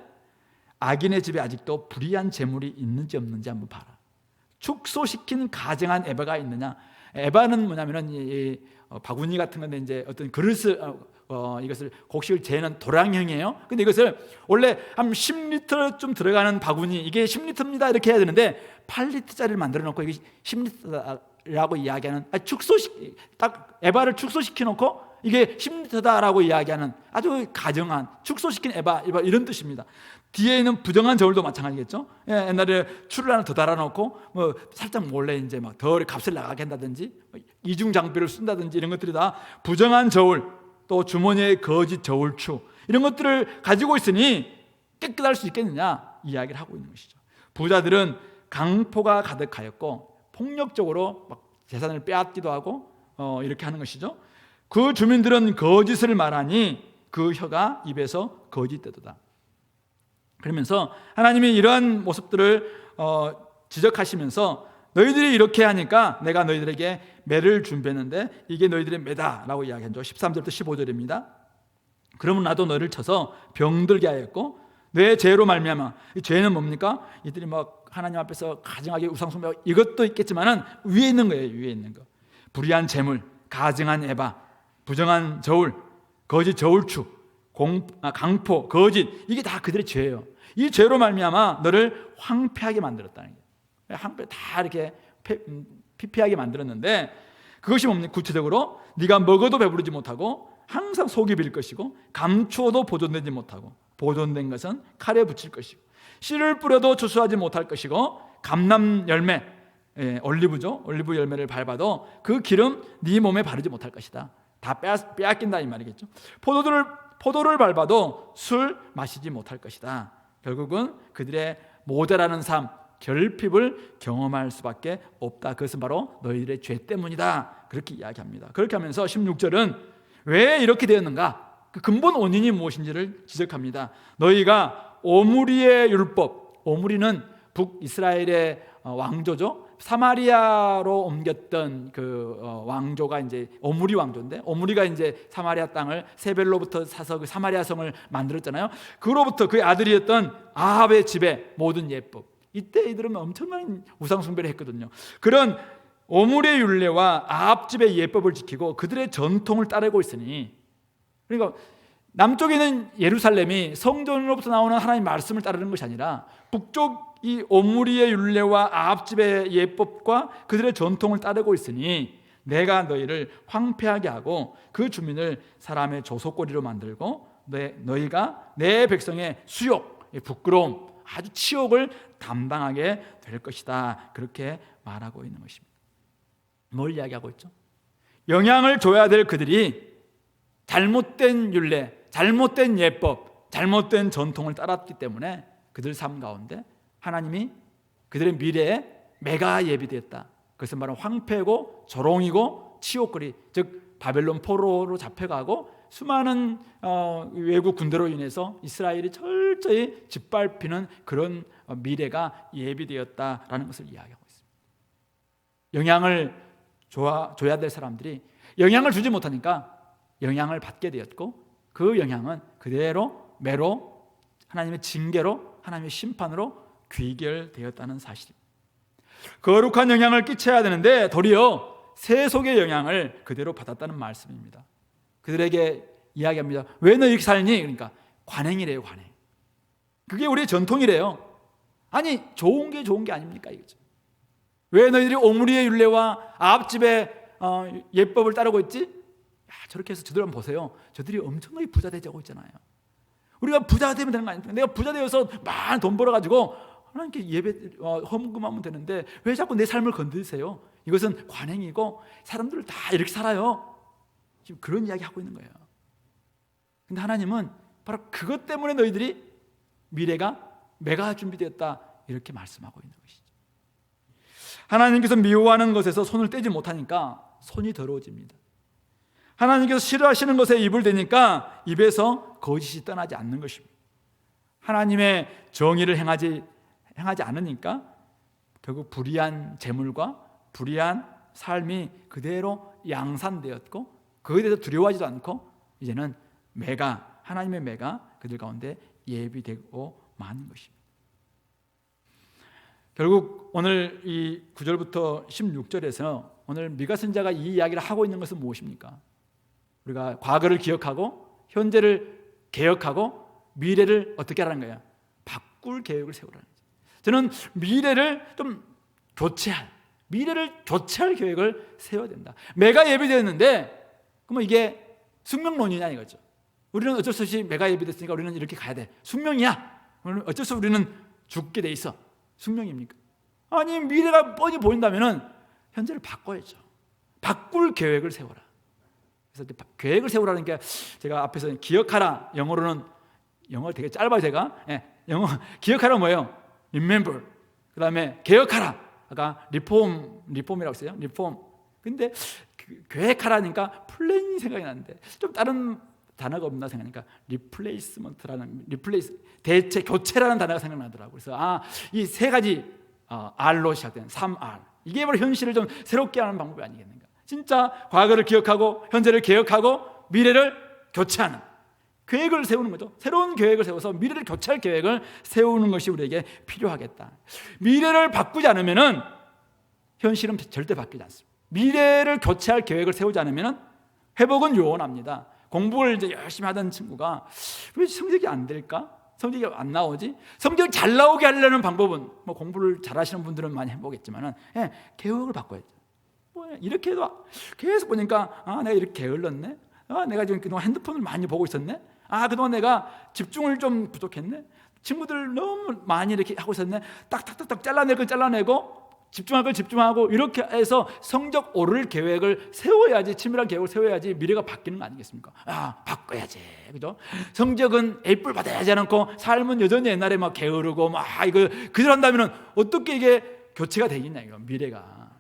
악인의 집에 아직도 불의한 재물이 있는지 없는지 한번 봐라. 축소시킨 가증한 에바가 있느냐. 에바는 뭐냐면은 이 바구니 같은 건데 이제 어떤 그릇을 이것을 곡식을 재는 도량형이에요. 근데 이것을 원래 한 10리터쯤 들어가는 바구니, 이게 10리터입니다 이렇게 해야 되는데 8리터짜리를 만들어 놓고 이게 10리터라고 이야기하는 딱 에바를 축소시켜 놓고 이게 10리터다라고 이야기하는 아주 가정한 축소시킨 에바 이런 뜻입니다. 뒤에 있는 부정한 저울도 마찬가지겠죠. 옛날에 추를 하나 더 달아놓고 뭐 살짝 몰래 이제 막 더 값을 나가게 한다든지 이중 장비를 쓴다든지 이런 것들이 다 부정한 저울, 또 주머니에 거짓 저울추 이런 것들을 가지고 있으니 깨끗할 수 있겠느냐 이야기를 하고 있는 것이죠. 부자들은 강포가 가득하였고 폭력적으로 막 재산을 빼앗기도 하고 이렇게 하는 것이죠. 그 주민들은 거짓을 말하니 그 혀가 입에서 거짓되도다. 그러면서 하나님이 이러한 모습들을 지적하시면서 너희들이 이렇게 하니까 내가 너희들에게 매를 준비했는데 이게 너희들의 매다라고 이야기하죠. 13절부터 15절입니다. 그러면 나도 너희를 쳐서 병들게 하였고 내 죄로 말미암아, 이 죄는 뭡니까? 이들이 막 하나님 앞에서 가증하게 우상숭배 이것도 있겠지만은 위에 있는 거예요. 위에 있는 거. 불의한 재물, 가증한 에바, 부정한 저울, 거짓 저울추, 강포, 거짓, 이게 다 그들의 죄예요. 이 죄로 말미암아 너를 황폐하게 만들었다는 거예요. 황폐 다 이렇게 피폐하게 만들었는데 그것이 뭡니까? 구체적으로 네가 먹어도 배부르지 못하고 항상 속이 빌 것이고 감추어도 보존되지 못하고 보존된 것은 칼에 붙일 것이고 씨를 뿌려도 추수하지 못할 것이고 감람 열매, 올리브죠. 올리브 열매를 밟아도 그 기름 네 몸에 바르지 못할 것이다. 다 빼앗긴다 이 말이겠죠. 포도를 밟아도 술 마시지 못할 것이다. 결국은 그들의 모자라는 삶, 결핍을 경험할 수밖에 없다. 그것은 바로 너희들의 죄 때문이다. 그렇게 이야기합니다. 그렇게 하면서 16절은 왜 이렇게 되었는가? 그 근본 원인이 무엇인지를 지적합니다. 너희가 오므리의 율법, 오므리는 북이스라엘의 왕조죠. 사마리아로 옮겼던 그 왕조가 이제 오므리 왕조인데, 오므리가 이제 사마리아 땅을 세벨로부터 사서 그 사마리아 성을 만들었잖아요. 그로부터 그의 아들이었던 아합의 집에 모든 예법. 이때 이들은 엄청난 우상 숭배를 했거든요. 그런 오므리의 율례와 아합 집의 예법을 지키고 그들의 전통을 따르고 있으니, 그러니까 남쪽에 있는 예루살렘이 성전으로부터 나오는 하나님의 말씀을 따르는 것이 아니라 북쪽 이 오므리의 율례와 아합 집의 예법과 그들의 전통을 따르고 있으니 내가 너희를 황폐하게 하고 그 주민을 사람의 조속거리로 만들고 너희가 내 백성의 수욕, 부끄러움, 아주 치욕을 담당하게 될 것이다. 그렇게 말하고 있는 것입니다. 뭘 이야기하고 있죠? 영향을 줘야 될 그들이 잘못된 율례, 잘못된 예법, 잘못된 전통을 따랐기 때문에 그들 삶 가운데 하나님이 그들의 미래에 매가 예비되었다. 그것은 바로 황폐고 조롱이고 치욕거리, 즉 바벨론 포로로 잡혀가고 수많은 외국 군대로 인해서 이스라엘이 철저히 짓밟히는 그런 미래가 예비되었다라는 것을 이야기하고 있습니다. 영향을 줘야 될 사람들이 영향을 주지 못하니까 영향을 받게 되었고 그 영향은 그대로 매로 하나님의 징계로 하나님의 심판으로 귀결되었다는 사실입니다. 거룩한 영향을 끼쳐야 되는데 도리어 세속의 영향을 그대로 받았다는 말씀입니다. 그들에게 이야기합니다. 왜 너 이렇게 살니? 그러니까 관행이래요. 관행. 그게 우리의 전통이래요. 아니 좋은 게 아닙니까 이거죠. 왜 너희들이 오므리의 율례와 아합집의 예법을 따르고 있지? 야, 저렇게 해서 저들 한번 보세요. 저들이 엄청나게 부자 되자고 있잖아요. 우리가 부자가 되면 되는 거 아닙니까? 내가 부자 되어서 많은 돈 벌어가지고 하나님께 예배 헌금하면 되는데 왜 자꾸 내 삶을 건드리세요? 이것은 관행이고 사람들 다 이렇게 살아요. 지금 그런 이야기 하고 있는 거예요. 근데 하나님은 바로 그것 때문에 너희들이 매가 준비되었다 이렇게 말씀하고 있는 것이죠. 하나님께서 미워하는 것에서 손을 떼지 못하니까 손이 더러워집니다. 하나님께서 싫어하시는 것에 입을 대니까 입에서 거짓이 떠나지 않는 것입니다. 하나님의 정의를 행하지 않으니까 결국 불의한 재물과 불의한 삶이 그대로 양산되었고 그에 대해서 두려워하지도 않고 이제는 하나님의 매가 그들 가운데 예비되고 마는 것입니다. 결국 오늘 이 9절부터 16절에서 오늘 미가 선지자가 이 이야기를 하고 있는 것은 무엇입니까? 우리가 과거를 기억하고 현재를 개혁하고 미래를 어떻게 하라는 거야? 바꿀 계획을 세우라는 거죠. 저는 미래를 교체할 계획을 세워야 된다. 매가 예비되었는데 그러면 이게 숙명론이냐 이거죠. 우리는 어쩔 수 없이 매가 예비됐으니까 우리는 이렇게 가야 돼. 숙명이야. 어쩔 수 없이 우리는 죽게 돼 있어. 숙명입니까? 아니 미래가 뻔히 보인다면은 현재를 바꿔야죠. 바꿀 계획을 세워라. 그래서 계획을 세우라는 게 제가 앞에서 기억하라 영어로는 영어 되게 짧아요 제가. 영어 기억하라 뭐예요? Remember. 그다음에 개혁하라. 아까 리폼이라고 했어요. 리폼. 근데 계획하라니까 플랜이 생각이 나는데 좀 다른 단어가 없나 생각하니까 대체 교체라는 단어가 생각나더라고요. 그래서 이 세 가지 R로 시작된 3R 이게 바로 현실을 좀 새롭게 하는 방법이 아니겠는가. 진짜 과거를 기억하고 현재를 개혁하고 미래를 교체하는 계획을 세우는 거죠. 새로운 계획을 세워서 미래를 교체할 계획을 세우는 것이 우리에게 필요하겠다. 미래를 바꾸지 않으면 현실은 절대 바뀌지 않습니다. 미래를 교체할 계획을 세우지 않으면 회복은 요원합니다. 공부를 이제 열심히 하던 친구가 왜 성적이 안 될까? 성적이 안 나오지? 성적이 잘 나오게 하려는 방법은 뭐 공부를 잘하시는 분들은 많이 해보겠지만은 계획을 바꿔야죠. 이렇게 해도 계속 보니까 내가 이렇게 게을렀네. 내가 지금 그동안 핸드폰을 많이 보고 있었네. 그동안 내가 집중을 좀 부족했네. 친구들 너무 많이 이렇게 하고 있었네. 딱딱딱딱 잘라낼 걸 잘라내고 집중할 걸 집중하고 이렇게 해서 성적 오를 계획을 세워야지, 치밀한 계획을 세워야지 미래가 바뀌는 거 아니겠습니까? 바꿔야지, 그죠? 성적은 A뿔 받아야지 않고 삶은 여전히 옛날에 막 게으르고 이거 그대로 한다면은 어떻게 이게 교체가 되겠냐 이거 미래가.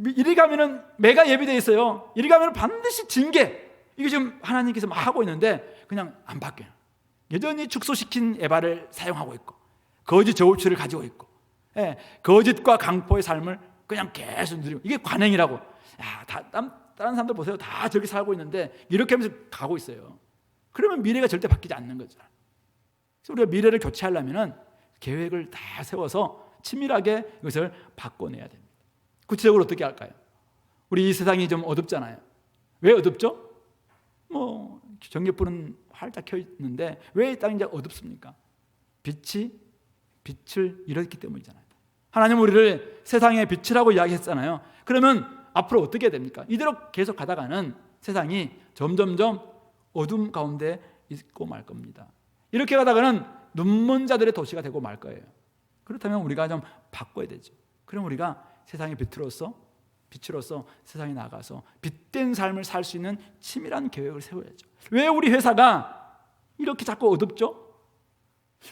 이리 가면은 매가 예비되어 있어요. 이리 가면은 반드시 징계. 이거 지금 하나님께서 막 하고 있는데 그냥 안 바뀌어요. 여전히 축소시킨 에바를 사용하고 있고 거짓 저울추를 가지고 있고 거짓과 강포의 삶을 그냥 계속 누리고 이게 관행이라고. 다른 사람들 보세요. 다 저렇게 살고 있는데 이렇게 하면서 가고 있어요. 그러면 미래가 절대 바뀌지 않는 거죠. 그래서 우리가 미래를 교체하려면 계획을 다 세워서 치밀하게 이것을 바꿔내야 됩니다. 구체적으로 어떻게 할까요? 우리 이 세상이 좀 어둡잖아요. 왜 어둡죠? 전기불은 활짝 켜 있는데 왜 이 땅이 이제 어둡습니까? 빛을 잃었기 때문이잖아요. 하나님 우리를 세상의 빛이라고 이야기했잖아요. 그러면 앞으로 어떻게 됩니까? 이대로 계속 가다가는 세상이 점점점 어둠 가운데 있고 말 겁니다. 이렇게 가다가는 눈먼 자들의 도시가 되고 말 거예요. 그렇다면 우리가 좀 바꿔야 되죠. 그럼 우리가 세상의 빛으로서 세상에 나가서 빛된 삶을 살 수 있는 치밀한 계획을 세워야죠. 왜 우리 회사가 이렇게 자꾸 어둡죠?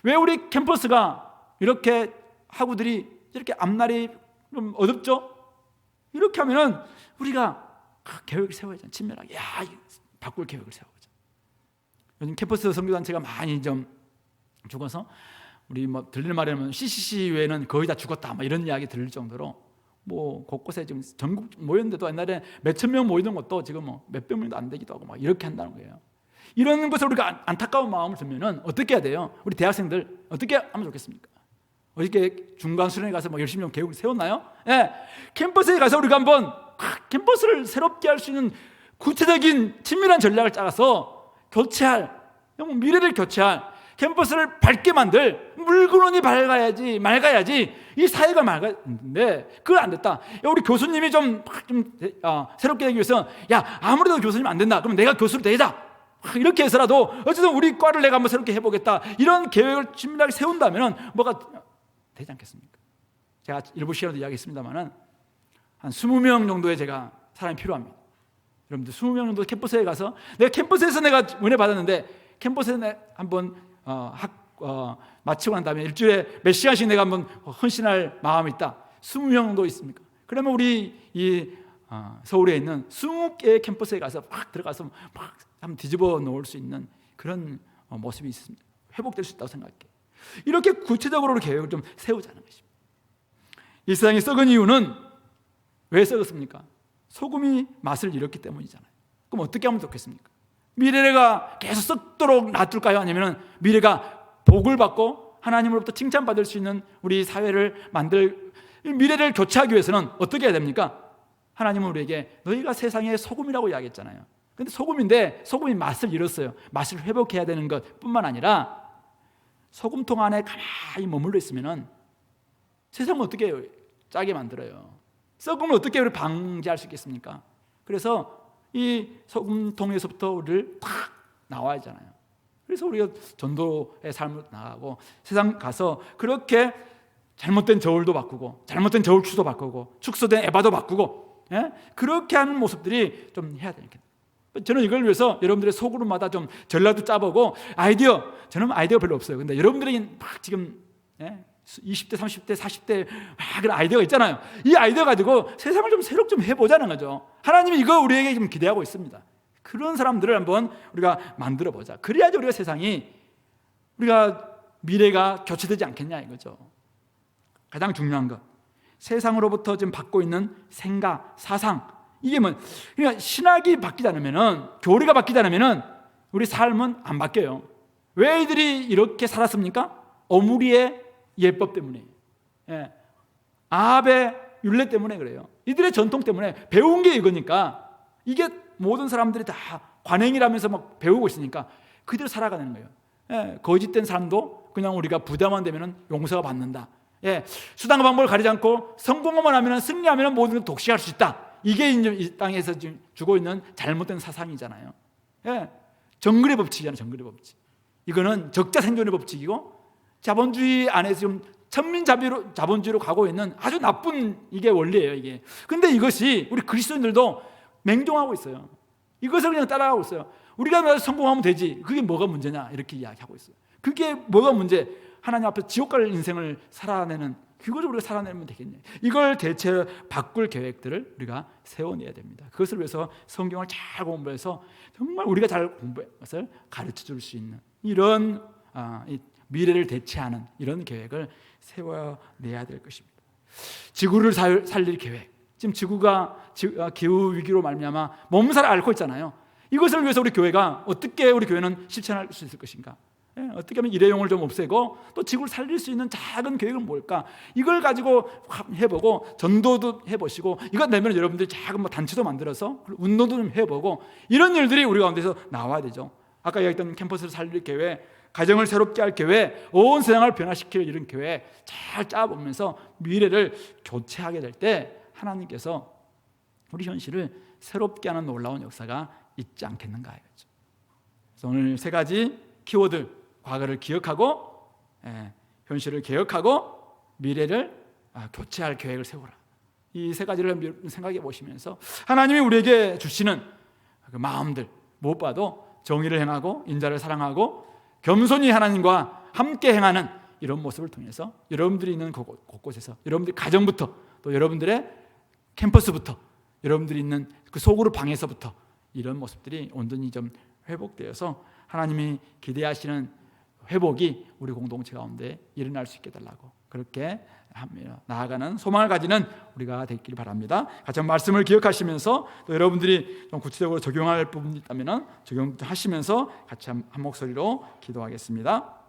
왜 우리 캠퍼스가 이렇게 학우들이 이렇게 앞날이 좀 어둡죠? 이렇게 하면은 우리가 계획을 세워야죠. 치밀하게 바꿀 계획을 세워야죠. 요즘 캠퍼스 선교단체가 많이 좀 죽어서 우리 들리는 말이면 CCC 외에는 거의 다 죽었다 이런 이야기 들릴 정도로 곳곳에 지금 전국 모였는데도 옛날에 몇천 명 모이던 것도 지금 몇백 명도 안 되기도 하고 이렇게 한다는 거예요. 이런 것을 우리가 안타까운 마음을 들면은 어떻게 해야 돼요? 우리 대학생들 어떻게 하면 좋겠습니까? 어저께 중간 수련회 가서 열심히 좀 계획을 세웠나요? 캠퍼스에 가서 우리가 한번 캠퍼스를 새롭게 할 수 있는 구체적인 친밀한 전략을 짜서 미래를 교체할 캠퍼스를 밝게 만들 물건이 맑아야지 이 사회가 맑았는데 그걸 안 됐다. 우리 교수님이 좀 새롭게 되기 위해서 아무래도 교수님 안 된다. 그럼 내가 교수로 되자. 이렇게 해서라도 어쨌든 우리 과를 내가 한번 새롭게 해보겠다. 이런 계획을 친밀하게 세운다면 되지 않겠습니까? 제가 일부 시간에도 이야기했습니다만은 한 20명 정도의 제가 사람이 필요합니다. 여러분들 20명 정도 캠퍼스에 가서 내가 캠퍼스에서 내가 은혜 받았는데 캠퍼스에 한번 마치고 난 다음에 일주일에 몇 시간씩 내가 한번 헌신할 마음이 있다. 20명 정도 있습니까? 그러면 우리 이 서울에 있는 20개의 캠퍼스에 가서 막 들어가서 막 한번 뒤집어 놓을 수 있는 그런 모습이 있습니다. 회복될 수 있다고 생각해요. 이렇게 구체적으로 계획을 좀 세우자는 것입니다. 이 세상이 썩은 이유는 왜 썩었습니까? 소금이 맛을 잃었기 때문이잖아요. 그럼 어떻게 하면 좋겠습니까? 미래가 계속 썩도록 놔둘까요? 아니면 미래가 복을 받고 하나님으로부터 칭찬받을 수 있는 우리 사회를 미래를 교체하기 위해서는 어떻게 해야 됩니까? 하나님은 우리에게 너희가 세상의 소금이라고 이야기했잖아요. 근데 소금인데 소금이 맛을 잃었어요. 맛을 회복해야 되는 것뿐만 아니라 소금통 안에 가만히 머물러 있으면 세상을 어떻게 짜게 만들어요? 썩음을 어떻게 우리 방지할 수 있겠습니까? 그래서 이 소금통에서부터 우리를 탁 나와야 하잖아요. 그래서 우리가 전도의 삶을 나가고 세상 가서 그렇게 잘못된 저울도 바꾸고 잘못된 저울추도 바꾸고 축소된 에바도 바꾸고 그렇게 하는 모습들이 좀 해야 되겠네요. 저는 이걸 위해서 여러분들의 소그룹마다 좀 전략도 짜보고 저는 아이디어 별로 없어요. 근데 여러분들이 막 지금 20대, 30대, 40대 그런 아이디어가 있잖아요. 이 아이디어 가지고 세상을 좀 새롭게 좀 해보자는 거죠. 하나님이 이거 우리에게 좀 기대하고 있습니다. 그런 사람들을 한번 우리가 만들어 보자. 그래야지 우리가 우리가 미래가 교체되지 않겠냐 이거죠. 가장 중요한 것, 세상으로부터 지금 받고 있는 생각, 사상, 이게 그러니까 신학이 바뀌지 않으면은, 교리가 바뀌지 않으면은 우리 삶은 안 바뀌어요. 왜 이들이 이렇게 살았습니까? 어무리의 예법 때문에, 아합의 율례 때문에 그래요. 이들의 전통 때문에 배운 게 이거니까, 이게 모든 사람들이 다 관행이라면서 막 배우고 있으니까 그대로 살아가는 거예요. 거짓된 삶도 그냥 우리가 부담만 되면 용서가 받는다. 수단과 방법을 가리지 않고 성공만 하면, 승리하면 모든 걸 독식할 수 있다. 이게 이제 이 땅에서 지금 주고 있는 잘못된 사상이잖아요. 정글의 법칙이잖아요. 정글의 법칙. 이거는 적자 생존의 법칙이고, 자본주의 안에서 좀 자본주의로 가고 있는 아주 나쁜 이게 원리예요. 이게. 근데 이것이 우리 그리스도인들도 맹종하고 있어요. 이것을 그냥 따라가고 있어요. 우리가 성공하면 되지. 그게 뭐가 문제냐 이렇게 이야기하고 있어요. 그게 뭐가 문제? 하나님 앞에 지옥 갈 인생을 살아내는, 그것을 우리가 살아내면 되겠네. 이걸 대체 바꿀 계획들을 우리가 세워내야 됩니다. 그것을 위해서 성경을 잘 공부해서 정말 우리가 잘 공부해서 것을 가르쳐 줄 수 있는 이런 미래를 대체하는 이런 계획을 세워내야 될 것입니다. 지구를 살릴 계획. 지금 지구가 기후 위기로 말미암아 몸살을 앓고 있잖아요. 이것을 위해서 우리 교회는 실천할 수 있을 것인가? 어떻게 하면 일회용을 좀 없애고 또 지구를 살릴 수 있는 작은 계획은 뭘까? 이걸 가지고 해보고, 전도도 해보시고, 이것 내면 여러분들이 작은 단체도 만들어서 운동도 좀 해보고, 이런 일들이 우리 가운데서 나와야 되죠. 아까 이야기했던 캠퍼스를 살릴 계획, 가정을 새롭게 할 계획, 온 세상을 변화시킬 이런 계획 잘 짜보면서 미래를 교체하게 될 때 하나님께서 우리 현실을 새롭게 하는 놀라운 역사가 있지 않겠는가 이거죠. 그래서 오늘 세 가지 키워드, 과거를 기억하고, 현실을 개혁하고, 미래를 교체할 계획을 세우라. 이 세 가지를 생각해 보시면서 하나님이 우리에게 주시는 그 마음들, 무엇보다도 정의를 행하고 인자를 사랑하고 겸손히 하나님과 함께 행하는 이런 모습을 통해서 여러분들이 있는 곳곳에서, 여러분들 가정부터, 또 여러분들의 캠퍼스부터, 여러분들이 있는 그 소그룹 방에서부터 이런 모습들이 온전히 좀 회복되어서 하나님이 기대하시는 회복이 우리 공동체 가운데 일어날 수 있게 해달라고 그렇게 나아가는 소망을 가지는 우리가 되길 바랍니다. 같이 말씀을 기억하시면서 또 여러분들이 좀 구체적으로 적용할 부분이 있다면 적용하시면서 같이 한 목소리로 기도하겠습니다.